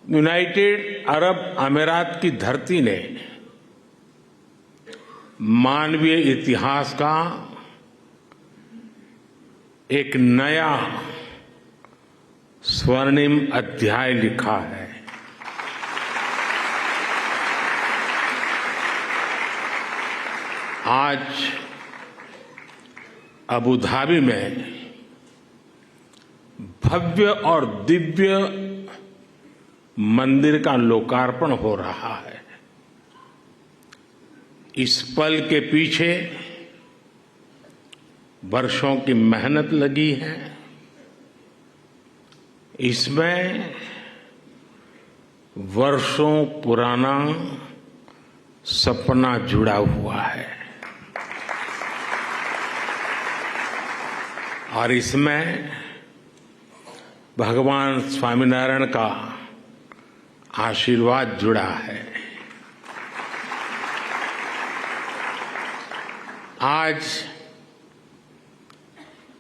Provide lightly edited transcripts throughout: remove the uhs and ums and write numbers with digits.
United Arab अमीरात की धरती ने मानवीय इतिहास का एक नया स्वर्णिम अध्याय लिखा है। आज अबू धाबी में भव्य और दिव्य मंदिर का लोकार्पण हो रहा है। इस पल के पीछे वर्षों की मेहनत लगी है। इसमें वर्षों पुराना सपना जुड़ा हुआ है और इसमें भगवान स्वामीनारायण का आशीर्वाद जुड़ा है। आज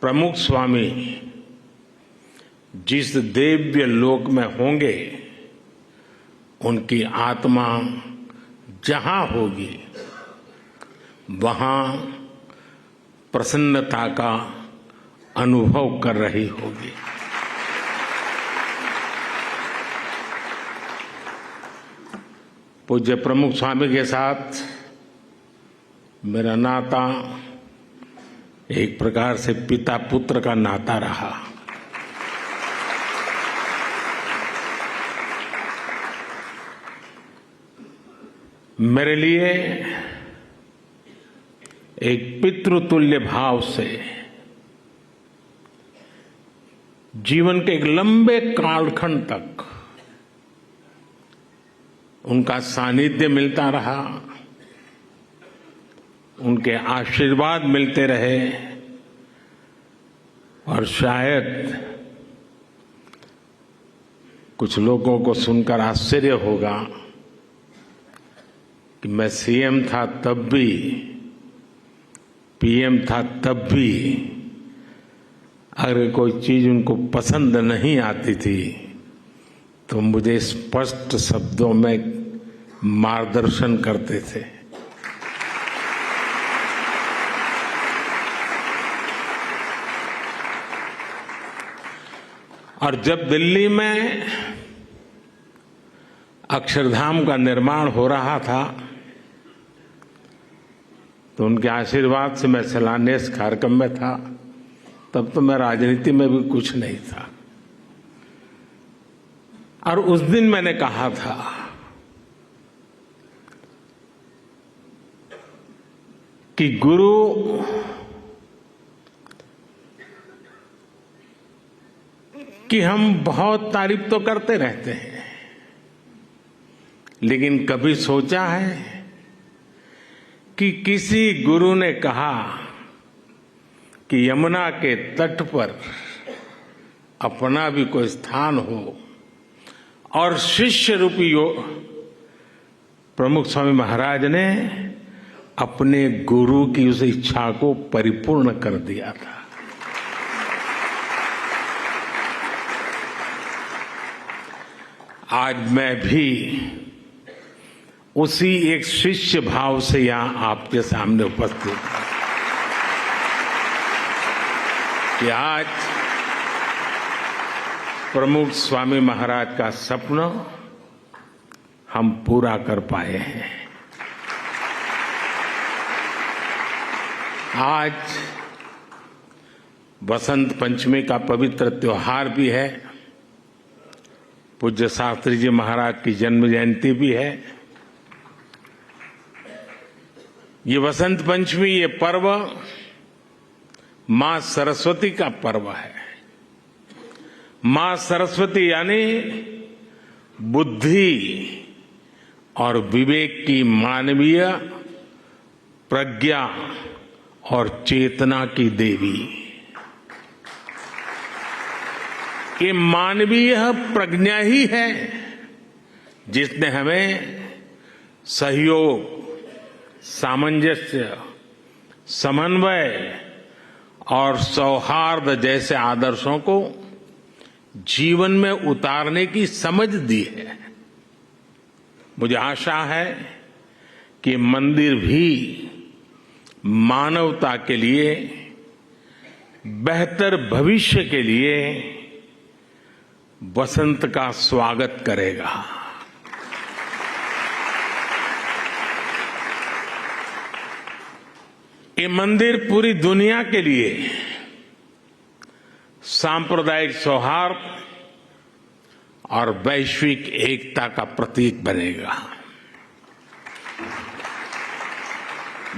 प्रमुख स्वामी जिस दिव्य लोक में होंगे, उनकी आत्मा जहां होगी वहां प्रसन्नता का अनुभव कर रही होगी। पूज्य प्रमुख स्वामी के साथ मेरा नाता एक प्रकार से पिता पुत्र का नाता रहा। मेरे लिए एक पितृतुल्य भाव से जीवन के एक लंबे कालखंड तक उनका सानिध्य मिलता रहा, उनके आशीर्वाद मिलते रहे और शायद कुछ लोगों को सुनकर आश्चर्य होगा कि मैं सीएम था तब भी, पीएम था तब भी अगर कोई चीज उनको पसंद नहीं आती थी तो मुझे स्पष्ट शब्दों में मार्गदर्शन करते थे। और जब दिल्ली में अक्षरधाम का निर्माण हो रहा था तो उनके आशीर्वाद से मैं शिलान्यास कार्यक्रम में था। तब तो मैं राजनीति में भी कुछ नहीं था और उस दिन मैंने कहा था कि गुरु कि हम बहुत तारीफ तो करते रहते हैं, लेकिन कभी सोचा है कि किसी गुरु ने कहा कि यमुना के तट पर अपना भी कोई स्थान हो और शिष्य रूपी प्रमुख स्वामी महाराज ने अपने गुरु की उस इच्छा को परिपूर्ण कर दिया था। आज मैं भी उसी एक शिष्य भाव से यहां आपके सामने उपस्थित हूं कि आज प्रमुख स्वामी महाराज का सपना हम पूरा कर पाए हैं। आज बसंत पंचमी का पवित्र त्योहार भी है, पूज्य शास्त्री जी महाराज की जन्म जयंती भी है। ये बसंत पंचमी, ये पर्व मां सरस्वती का पर्व है। मां सरस्वती यानी बुद्धि और विवेक की मानवीय प्रज्ञा और चेतना की देवी। ये मानवीय प्रज्ञा ही है जिसने हमें सहयोग, सामंजस्य, समन्वय और सौहार्द जैसे आदर्शों को जीवन में उतारने की समझ दी है। मुझे आशा है कि मंदिर भी मानवता के लिए, बेहतर भविष्य के लिए वसंत का स्वागत करेगा। ये मंदिर पूरी दुनिया के लिए सांप्रदायिक सौहार्द और वैश्विक एकता का प्रतीक बनेगा।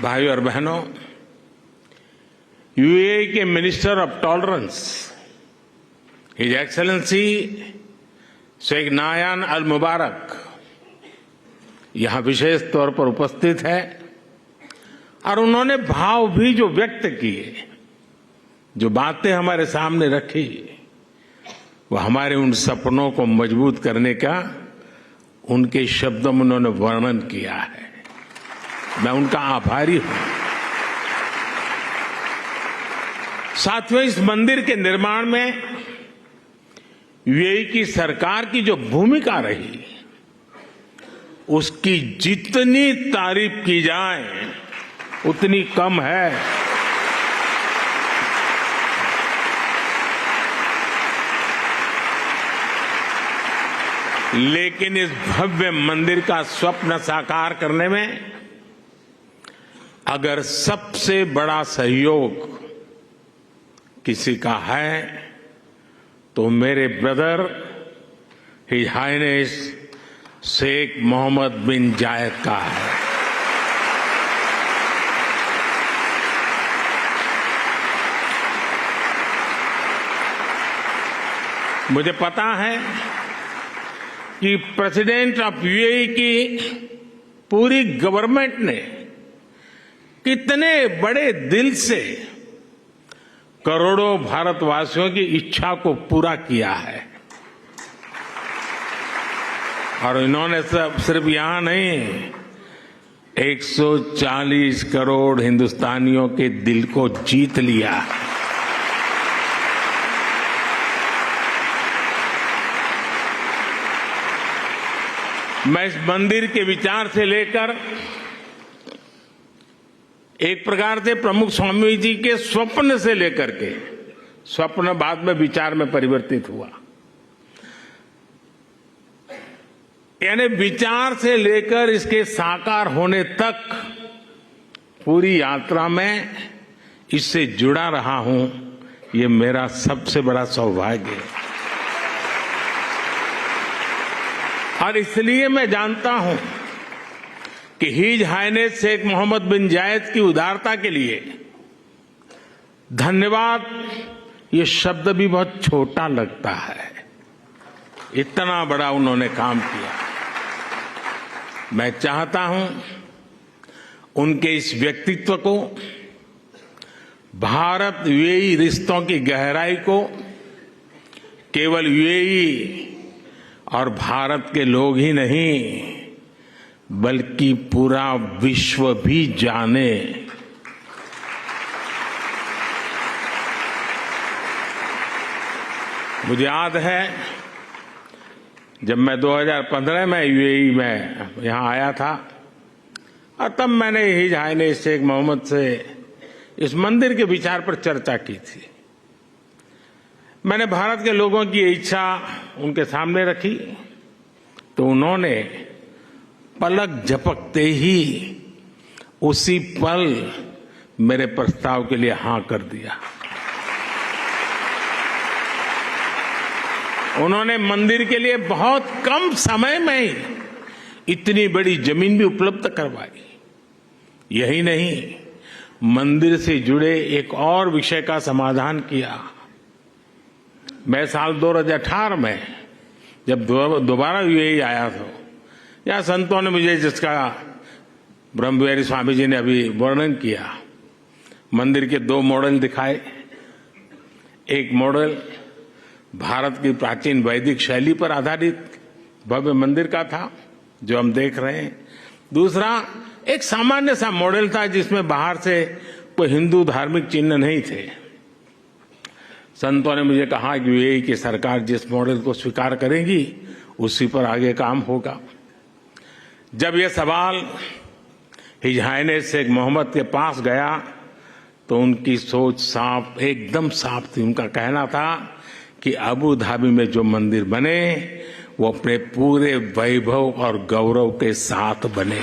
भाइयों और बहनों, यूएई के minister of tolerance his excellency Sheikh Nahyan Al Mubarak यहां विशेष तौर पर उपस्थित है और उन्होंने भाव भी जो व्यक्त किए, जो बातें हमारे सामने रखी, वो हमारे उन सपनों को मजबूत करने का उनके शब्दों में उन्होंने वर्णन किया है। मैं उनका आभारी हूं। साथियों, इस मंदिर के निर्माण में यूएई की सरकार की जो भूमिका रही, उसकी जितनी तारीफ की जाए उतनी कम है। लेकिन इस भव्य मंदिर का स्वप्न साकार करने में अगर सबसे बड़ा सहयोग किसी का है तो मेरे brother his highness Sheikh Mohammed bin Zayed का है। मुझे पता है कि प्रेसिडेंट ऑफ यूएई की पूरी गवर्नमेंट ने कितने बड़े दिल से करोड़ों भारतवासियों की इच्छा को पूरा किया है। और इन्होंने सिर्फ यहां नहीं, 140 करोड़ हिंदुस्तानियों के दिल को जीत लिया। मैं इस मंदिर के विचार से लेकर एक प्रकार से प्रमुख स्वामी जी के स्वप्न से लेकर के, स्वप्न बाद में विचार में परिवर्तित हुआ, यानी विचार से लेकर इसके साकार होने तक पूरी यात्रा में इससे जुड़ा रहा हूं। ये मेरा सबसे बड़ा सौभाग्य है और इसलिए मैं जानता हूं कि his highness Sheikh Mohammed bin जायद की उदारता के लिए धन्यवाद ये शब्द भी बहुत छोटा लगता है। इतना बड़ा उन्होंने काम किया। मैं चाहता हूं उनके इस व्यक्तित्व को, भारत यूएई रिश्तों की गहराई को केवल यूएई और भारत के लोग ही नहीं बल्कि पूरा विश्व भी जाने। मुझे याद है जब मैं 2015 में यूएई में यहां आया था और तब मैंने हिज हाइनेस शेख मोहम्मद से इस मंदिर के विचार पर चर्चा की थी। मैंने भारत के लोगों की इच्छा उनके सामने रखी तो उन्होंने पलक झपकते ही उसी पल मेरे प्रस्ताव के लिए हां कर दिया। उन्होंने मंदिर के लिए बहुत कम समय में ही इतनी बड़ी जमीन भी उपलब्ध करवाई। यही नहीं, मंदिर से जुड़े एक और विषय का समाधान किया। मैं साल 2018 में जब दोबारा यूएई आया था, या संतों ने मुझे, जिसका ब्रह्मविहारी स्वामी जी ने अभी वर्णन किया, मंदिर के 2 मॉडल दिखाए। एक मॉडल भारत की प्राचीन वैदिक शैली पर आधारित भव्य मंदिर का था जो हम देख रहे हैं। दूसरा एक सामान्य सा मॉडल था जिसमें बाहर से कोई हिंदू धार्मिक चिन्ह नहीं थे। संतों ने मुझे कहा कि यूएई की सरकार जिस मॉडल को स्वीकार करेगी उसी पर आगे काम होगा। जब ये सवाल हिज हाइनेस शेख मोहम्मद के पास गया तो उनकी सोच साफ, एकदम साफ थी। उनका कहना था कि अबू धाबी में जो मंदिर बने वो अपने पूरे वैभव और गौरव के साथ बने।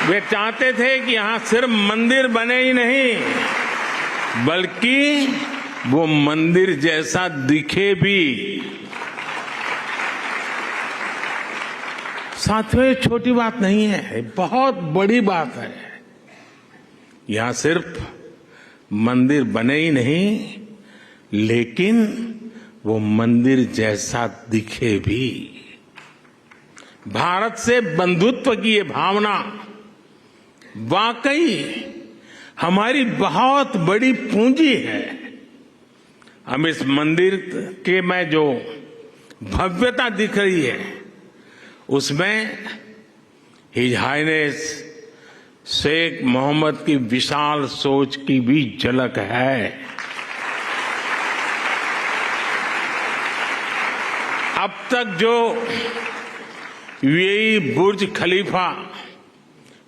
वे चाहते थे कि यहां सिर्फ मंदिर बने ही नहीं, बल्कि वो मंदिर जैसा दिखे भी। साथियों, ये छोटी बात नहीं है, बहुत बड़ी बात है। यहां सिर्फ मंदिर बने ही नहीं, लेकिन वो मंदिर जैसा दिखे भी। भारत से बंधुत्व की ये भावना वाकई हमारी बहुत बड़ी पूंजी है। हम इस मंदिर के में जो भव्यता दिख रही है उसमें हिज हाइनेस शेख मोहम्मद की विशाल सोच की भी झलक है। अब तक जो यूएई बुर्ज खलीफा,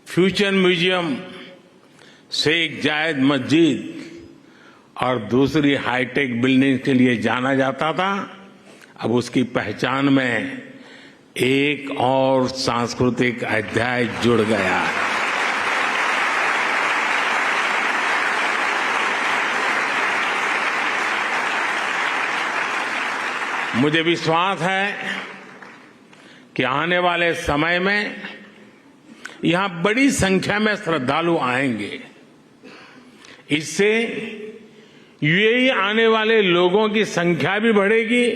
फ्यूचर म्यूजियम, शेख जायद मस्जिद और दूसरी हाईटेक बिल्डिंग के लिए जाना जाता था, अब उसकी पहचान में एक और सांस्कृतिक अध्याय जुड़ गया है। मुझे विश्वास है कि आने वाले समय में यहां बड़ी संख्या में श्रद्धालु आएंगे। इससे यूएई आने वाले लोगों की संख्या भी बढ़ेगी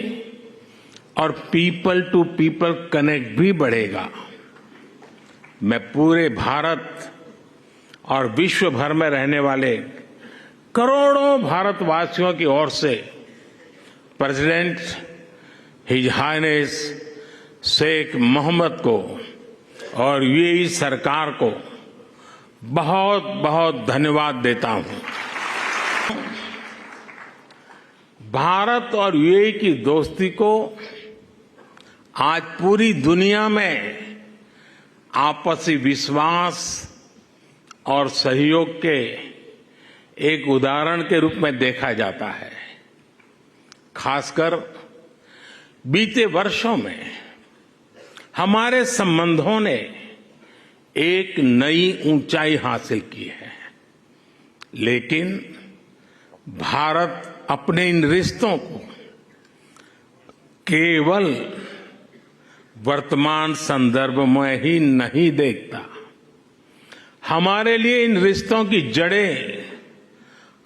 और पीपल टू पीपल कनेक्ट भी बढ़ेगा। मैं पूरे भारत और विश्व भर में रहने वाले करोड़ों भारतवासियों की ओर से president his highness Sheikh Mohammed को और यूएई सरकार को बहुत बहुत धन्यवाद देता हूं। भारत और यूएई की दोस्ती को आज पूरी दुनिया में आपसी विश्वास और सहयोग के एक उदाहरण के रूप में देखा जाता है। खासकर बीते वर्षों में हमारे संबंधों ने एक नई ऊंचाई हासिल की है, लेकिन भारत अपने इन रिश्तों को केवल वर्तमान संदर्भ में ही नहीं देखता। हमारे लिए इन रिश्तों की जड़ें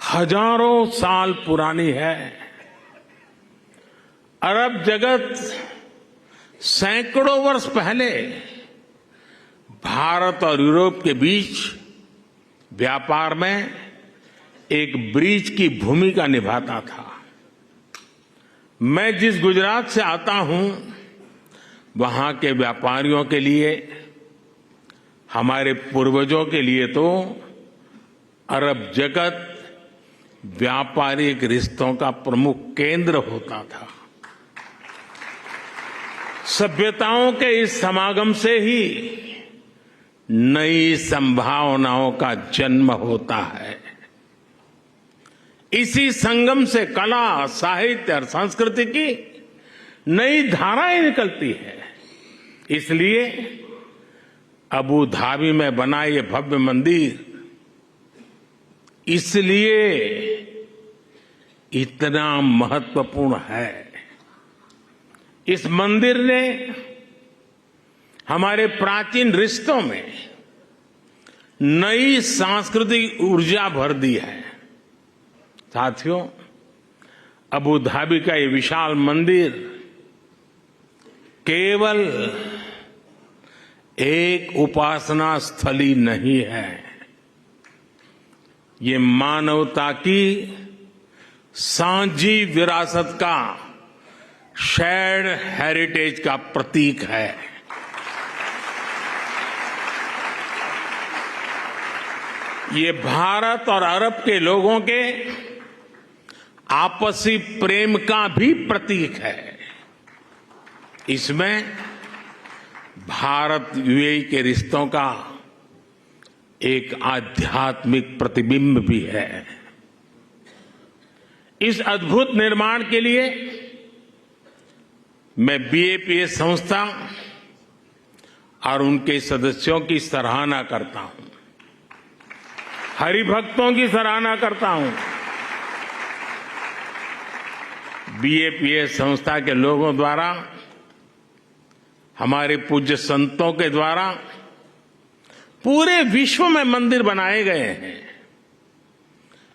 हजारों साल पुरानी है। अरब जगत सैकड़ों वर्ष पहले भारत और यूरोप के बीच व्यापार में एक ब्रिज की भूमिका निभाता था। मैं जिस गुजरात से आता हूं, वहां के व्यापारियों के लिए, हमारे पूर्वजों के लिए तो अरब जगत व्यापारिक रिश्तों का प्रमुख केंद्र होता था। सभ्यताओं के इस समागम से ही नई संभावनाओं का जन्म होता है। इसी संगम से कला, साहित्य और संस्कृति की नई धाराएं निकलती है। इसलिए अबू धाबी में बना ये भव्य मंदिर इसलिए इतना महत्वपूर्ण है। इस मंदिर ने हमारे प्राचीन रिश्तों में नई सांस्कृतिक ऊर्जा भर दी है। साथियों, अबू धाबी का ये विशाल मंदिर केवल एक उपासना स्थली नहीं है, ये मानवता की साझी विरासत का, शेयर्ड हेरिटेज का प्रतीक है। ये भारत और अरब के लोगों के आपसी प्रेम का भी प्रतीक है। इसमें भारत यूएई के रिश्तों का एक आध्यात्मिक प्रतिबिंब भी है। इस अद्भुत निर्माण के लिए मैं बीएपीएस संस्था और उनके सदस्यों की सराहना करता हूं, हरिभक्तों की सराहना करता हूं। बीएपीएस संस्था के लोगों द्वारा, हमारे पूज्य संतों के द्वारा पूरे विश्व में मंदिर बनाए गए हैं।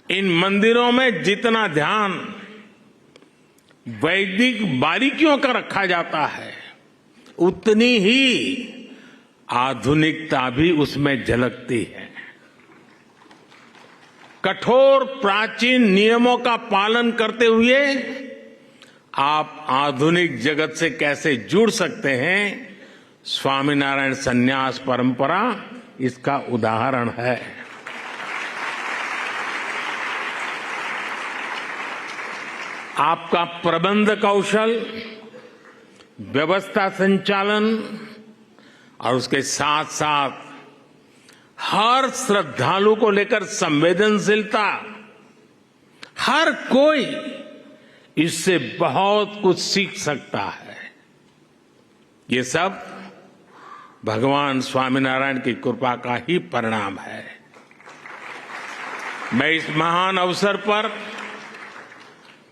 इन मंदिरों में जितना ध्यान वैदिक बारीकियों का रखा जाता है, उतनी ही आधुनिकता भी उसमें झलकती है। कठोर प्राचीन नियमों का पालन करते हुए आप आधुनिक जगत से कैसे जुड़ सकते हैं, स्वामीनारायण संन्यास परंपरा इसका उदाहरण है। आपका प्रबंध कौशल, व्यवस्था संचालन और उसके साथ साथ हर श्रद्धालु को लेकर संवेदनशीलता, हर कोई इससे बहुत कुछ सीख सकता है। ये सब भगवान स्वामीनारायण की कृपा का ही परिणाम है। मैं इस महान अवसर पर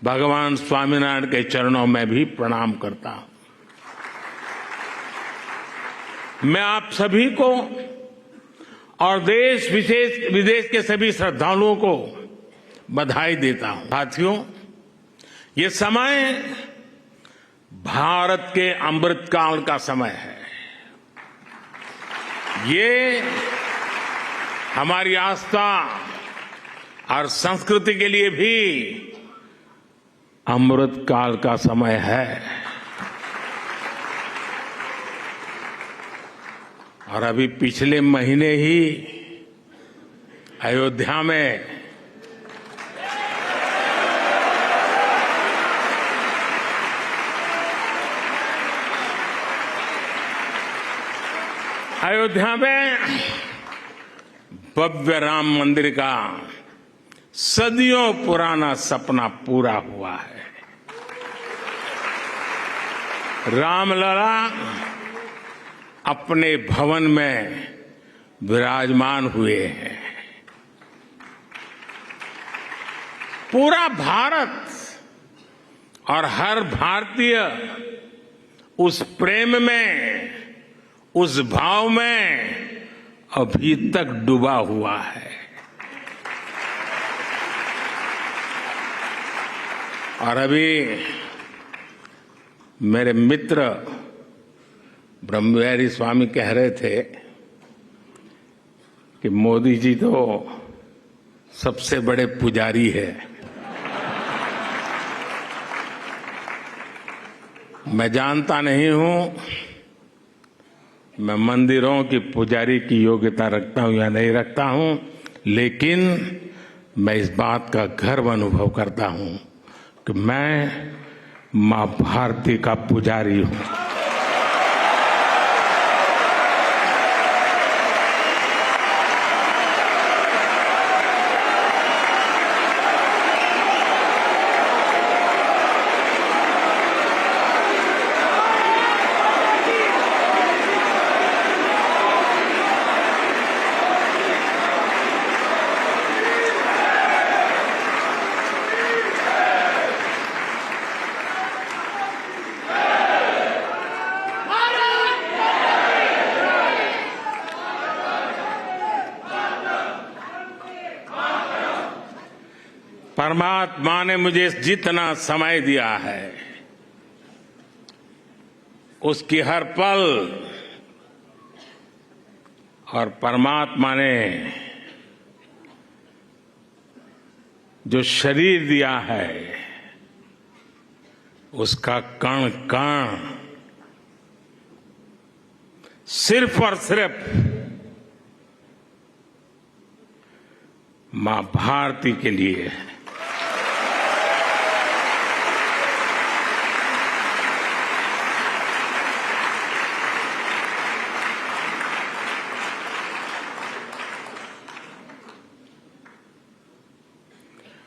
भगवान स्वामीनारायण के चरणों में भी प्रणाम करता हूं। मैं आप सभी को और देश विदेश के सभी श्रद्धालुओं को बधाई देता हूं। साथियों, ये समय भारत के अमृतकाल का समय है। ये हमारी आस्था और संस्कृति के लिए भी अमृतकाल का समय है। और अभी पिछले महीने ही अयोध्या में भव्य राम मंदिर का सदियों पुराना सपना पूरा हुआ है। रामलला अपने भवन में विराजमान हुए हैं। पूरा भारत और हर भारतीय उस प्रेम में, उस भाव में अभी तक डूबा हुआ है। और अभी मेरे मित्र ब्रह्मविहारी स्वामी कह रहे थे कि मोदी जी तो सबसे बड़े पुजारी है। मैं जानता नहीं हूं मैं मंदिरों की पुजारी की योग्यता रखता हूं या नहीं रखता हूं, लेकिन मैं इस बात का गर्व अनुभव करता हूं कि मैं मां भारती का पुजारी हूं। परमात्मा ने मुझे जितना समय दिया है, उसकी हर पल, और परमात्मा ने जो शरीर दिया है, उसका कण कण सिर्फ और सिर्फ मां भारती के लिए है।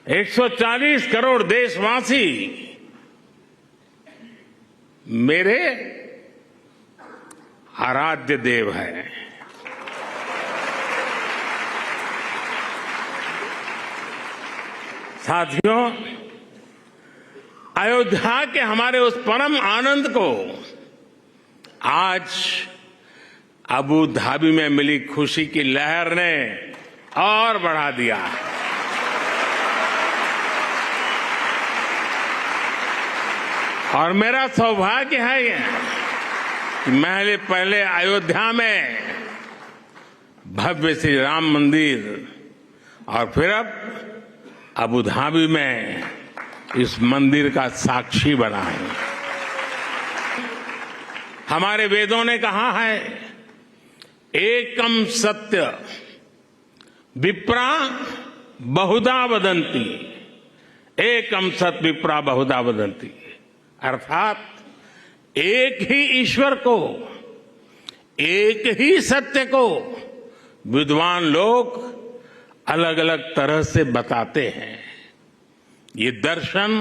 एक 140 करोड़ देशवासी मेरे आराध्य देव हैं। साथियों, अयोध्या के हमारे उस परम आनंद को आज अबू धाबी में मिली खुशी की लहर ने और बढ़ा दिया है। और मेरा सौभाग्य है ये कि मैं पहले अयोध्या में भव्य श्री राम मंदिर और फिर अब अबू धाबी में इस मंदिर का साक्षी बना है। हमारे वेदों ने कहा है, एकम सत्य विप्रा बहुधा वदंती, एकम सत्य विप्रा बहुधा वदंती, अर्थात एक ही ईश्वर को, एक ही सत्य को विद्वान लोग अलग अलग तरह से बताते हैं। ये दर्शन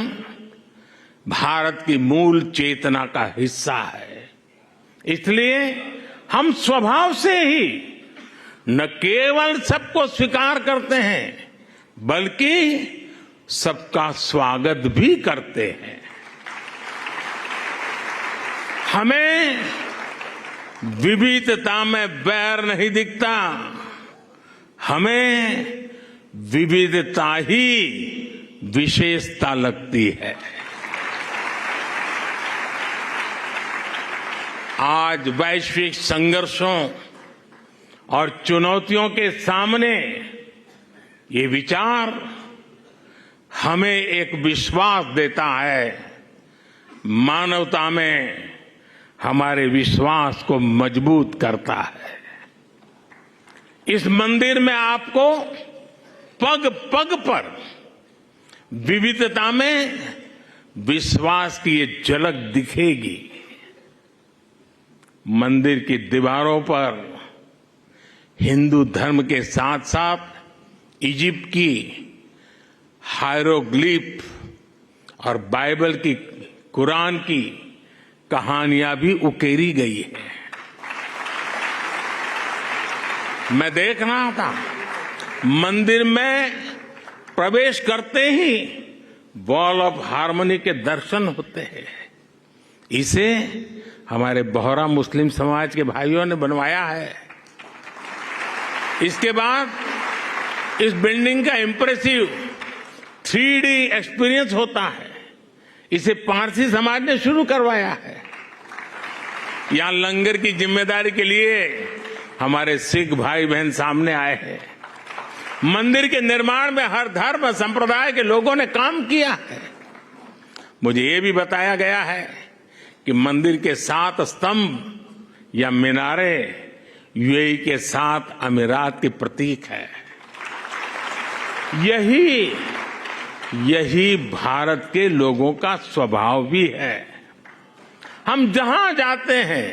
भारत की मूल चेतना का हिस्सा है। इसलिए हम स्वभाव से ही न केवल सबको स्वीकार करते हैं, बल्कि सबका स्वागत भी करते हैं। हमें विविधता में बैर नहीं दिखता, हमें विविधता ही विशेषता लगती है। आज वैश्विक संघर्षों और चुनौतियों के सामने ये विचार हमें एक विश्वास देता है, मानवता में हमारे विश्वास को मजबूत करता है। इस मंदिर में आपको पग पग पर विविधता में विश्वास की ये झलक दिखेगी। मंदिर की दीवारों पर हिंदू धर्म के साथ साथ इजिप्ट की हायरोग्लिफ और बाइबल की, कुरान की कहानियां भी उकेरी गई है। मैं देख रहा था, मंदिर में प्रवेश करते ही वॉल ऑफ हार्मनी के दर्शन होते हैं। इसे हमारे बोहरा मुस्लिम समाज के भाइयों ने बनवाया है। इसके बाद इस बिल्डिंग का इंप्रेसिव 3D एक्सपीरियंस होता है। इसे पारसी समाज ने शुरू करवाया है। यहां लंगर की जिम्मेदारी के लिए हमारे सिख भाई बहन सामने आए हैं। मंदिर के निर्माण में हर धर्म संप्रदाय के लोगों ने काम किया है। मुझे ये भी बताया गया है कि मंदिर के 7 स्तंभ या मीनारे यूएई के 7 अमीरात के प्रतीक है। यही भारत के लोगों का स्वभाव भी है। हम जहां जाते हैं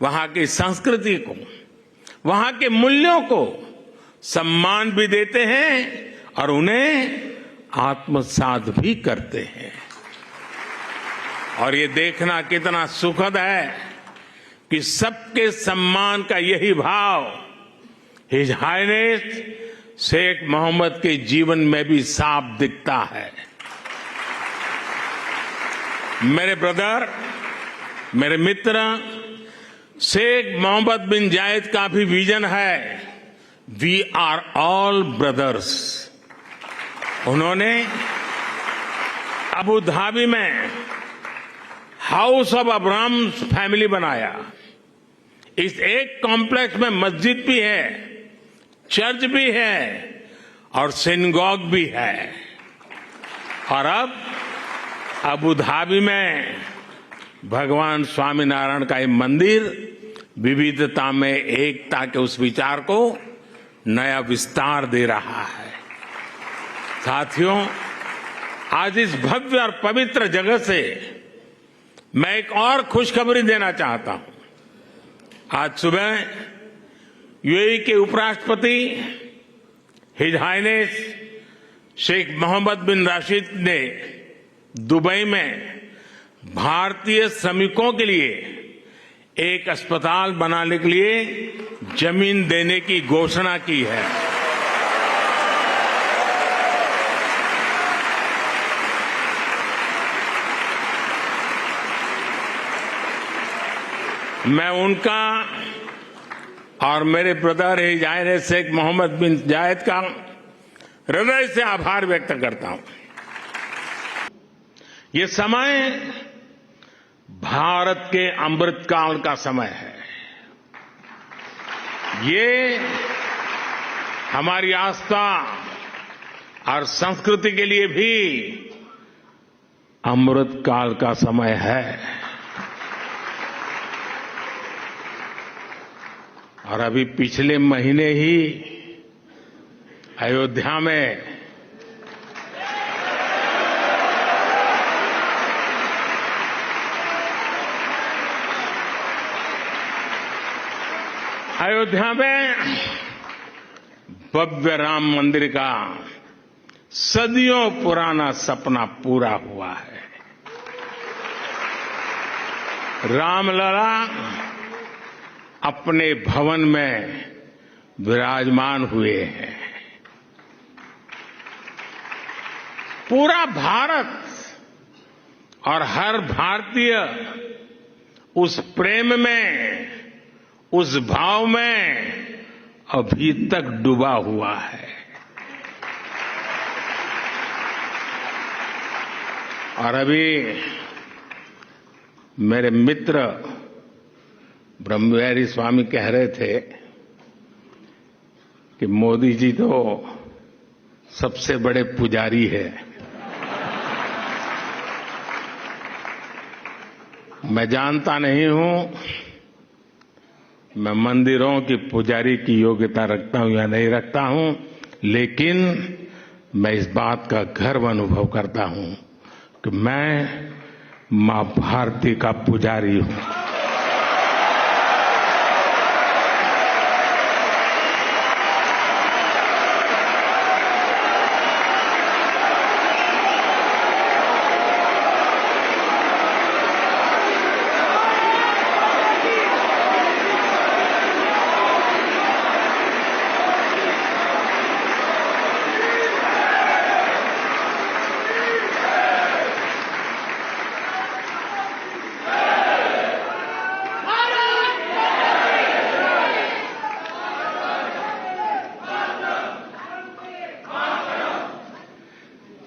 वहां की संस्कृति को, वहां के मूल्यों को सम्मान भी देते हैं और उन्हें आत्मसात भी करते हैं। और ये देखना कितना सुखद है कि सबके सम्मान का यही भाव हिज हाइनेस शेख मोहम्मद के जीवन में भी साफ दिखता है। मेरे ब्रदर, मेरे मित्र, शेख मोहम्मद बिन जायद का भी विजन है, वी आर ऑल ब्रदर्स। उन्होंने अबू धाबी में हाउस ऑफ अब्राहम फैमिली बनाया। इस एक कॉम्प्लेक्स में मस्जिद भी है, चर्च भी है और सिनगॉग भी है। और अब अबू धाबी में भगवान स्वामीनारायण का ये मंदिर विविधता में एकता के उस विचार को नया विस्तार दे रहा है। साथियों, आज इस भव्य और पवित्र जगह से मैं एक और खुशखबरी देना चाहता हूं। आज सुबह यूएई के उपराष्ट्रपति हिज हाइनेस शेख मोहम्मद बिन राशिद ने दुबई में भारतीय श्रमिकों के लिए एक अस्पताल बनाने के लिए जमीन देने की घोषणा की है। मैं उनका और मेरे brother his highness Sheikh Mohammed bin Zayed का हृदय से आभार व्यक्त करता हूं। ये समय भारत के अमृतकाल का समय है। ये हमारी आस्था और संस्कृति के लिए भी अमृतकाल का समय है। और अभी पिछले महीने ही अयोध्या में भव्य राम मंदिर का सदियों पुराना सपना पूरा हुआ है। रामलला अपने भवन में विराजमान हुए हैं। पूरा भारत और हर भारतीय उस प्रेम में, उस भाव में अभी तक डूबा हुआ है। और अभी मेरे मित्र ब्रह्मविहारी स्वामी कह रहे थे कि मोदी जी तो सबसे बड़े पुजारी है। मैं जानता नहीं हूं मैं मंदिरों की पुजारी की योग्यता रखता हूं या नहीं रखता हूं, लेकिन मैं इस बात का गर्व अनुभव करता हूं कि मैं मां भारती का पुजारी हूं।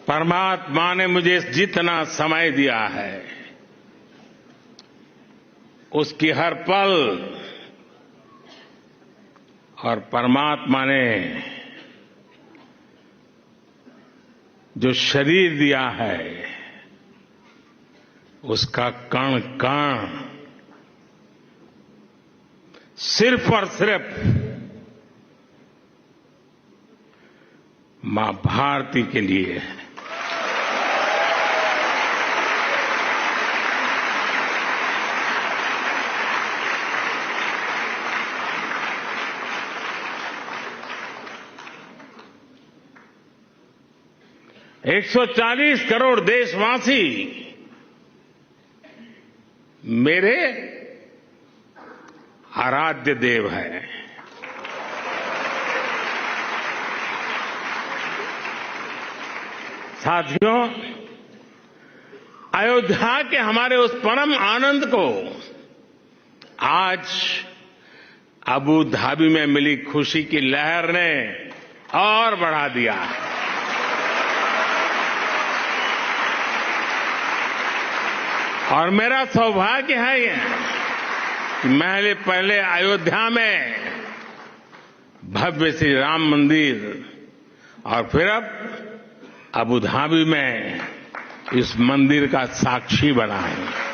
परमात्मा ने मुझे जितना समय दिया है उसकी हर पल, और परमात्मा ने जो शरीर दिया है उसका कण कण सिर्फ और सिर्फ मां भारती के लिए है। एक 140 करोड़ देशवासी मेरे आराध्य देव हैं। साथियों, अयोध्या के हमारे उस परम आनंद को आज अबू धाबी में मिली खुशी की लहर ने और बढ़ा दिया है। और मेरा सौभाग्य है ये कि मैं पहले अयोध्या में भव्य श्री राम मंदिर और फिर अब अबू धाबी में इस मंदिर का साक्षी बना है।